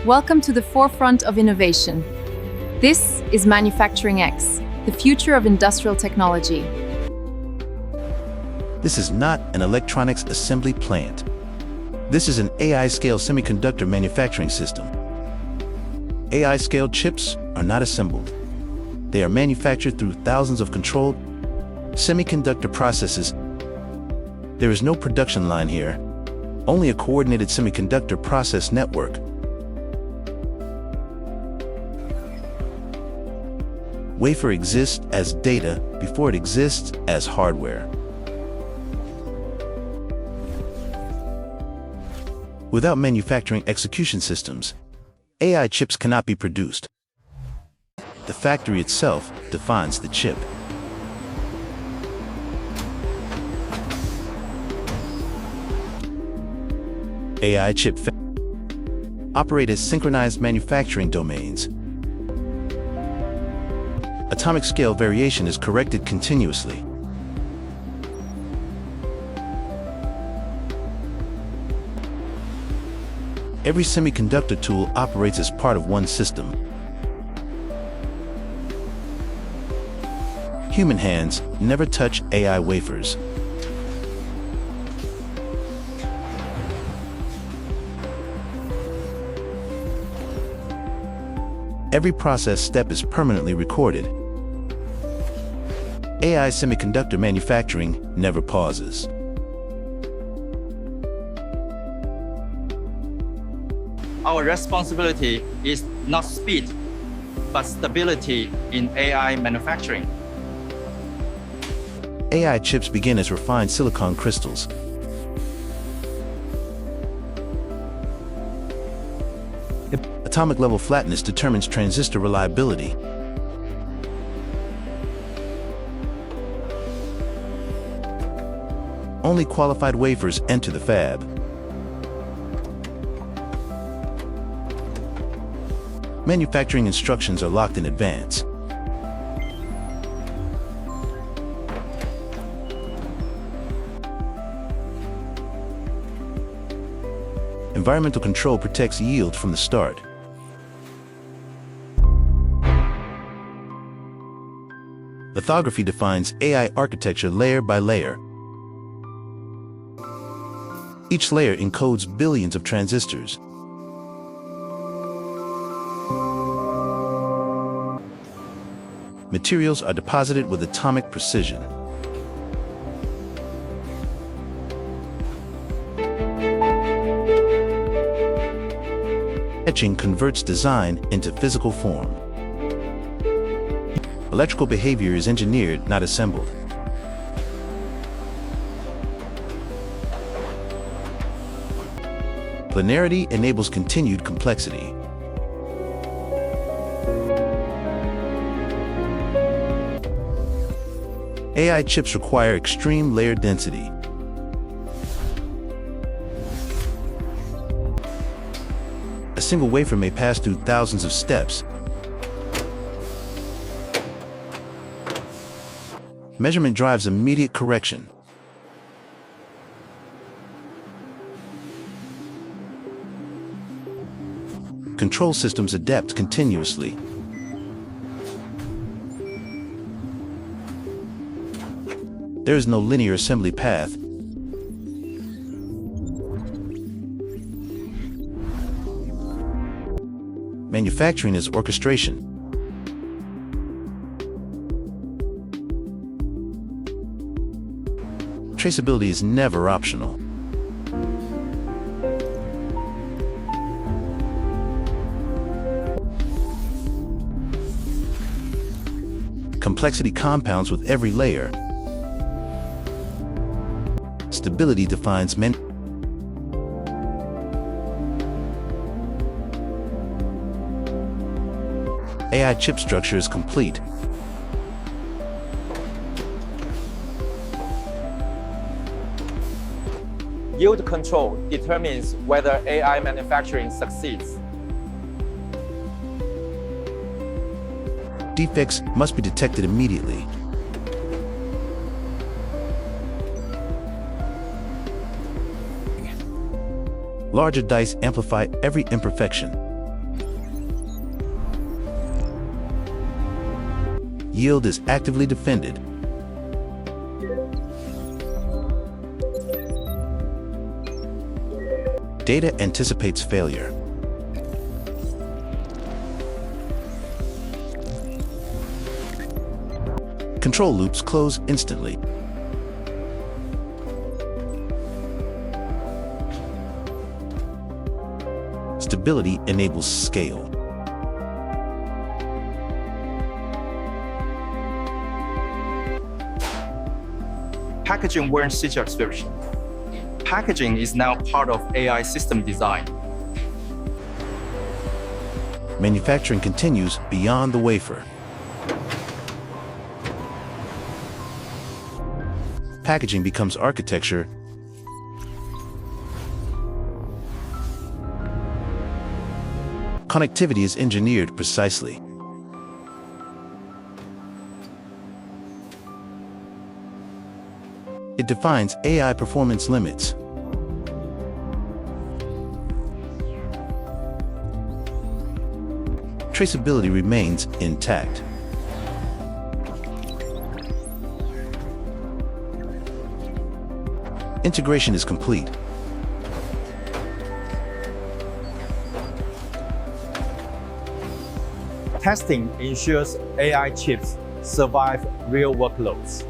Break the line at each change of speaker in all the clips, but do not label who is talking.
Welcome to the forefront of innovation. This is Manufacturing X, the future of industrial technology.
This is not an electronics assembly plant. This is an AI-scale semiconductor manufacturing system. AI-scale chips are not assembled. They are manufactured through thousands of controlled semiconductor processes. There is no production line here, only a coordinated semiconductor process network. Wafer exists as data before it exists as hardware. Without manufacturing execution systems, AI chips cannot be produced. The factory itself defines the chip. AI chip operate as synchronized manufacturing domains. Atomic scale variation is corrected continuously. Every semiconductor tool operates as part of one system. Human hands never touch AI wafers. Every process step is permanently recorded. AI semiconductor manufacturing never pauses.
Our responsibility is not speed, but stability in AI manufacturing.
AI chips begin as refined silicon crystals. Atomic level flatness determines transistor reliability. Only qualified wafers enter the fab. Manufacturing instructions are locked in advance. Environmental control protects yield from the start. Lithography defines AI architecture layer by layer. Each layer encodes billions of transistors. Materials are deposited with atomic precision. Etching converts design into physical form. Electrical behavior is engineered, not assembled. Planarity enables continued complexity. AI chips require extreme layer density. A single wafer may pass through thousands of steps. Measurement drives immediate correction. Control systems adapt continuously. There is no linear assembly path. Manufacturing is orchestration. Traceability is never optional. Complexity compounds with every layer. Stability defines AI chip structure is complete.
Yield control determines whether AI manufacturing succeeds.
Defects must be detected immediately. Larger dice amplify every imperfection. Yield is actively defended. Data anticipates failure. Control loops close instantly. Stability enables scale.
Packaging weren't such abstraction. Packaging is now part of AI system design.
Manufacturing continues beyond the wafer. Packaging becomes architecture. Connectivity is engineered precisely. It defines AI performance limits. Traceability remains intact. Integration is complete.
Testing ensures AI chips survive real workloads.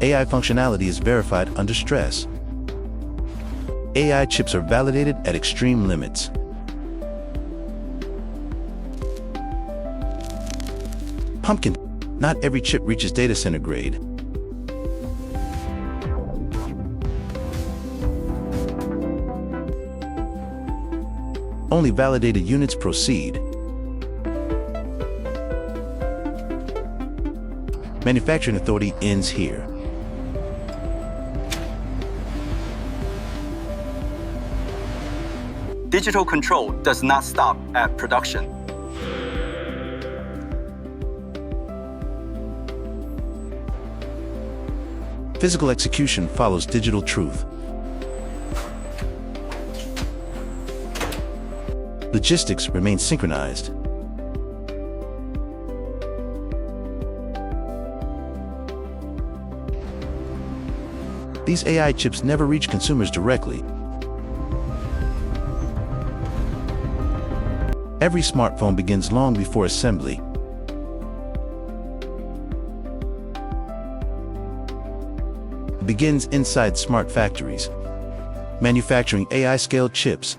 AI functionality is verified under stress. AI chips are validated at extreme limits. Pumpkin, not every chip reaches data center grade. Only validated units proceed. Manufacturing authority ends here.
Digital control does not stop at production.
Physical execution follows digital truth. Logistics remain synchronized. These AI chips never reach consumers directly. Every smartphone begins long before assembly. It begins inside smart factories. Manufacturing AI-scale chips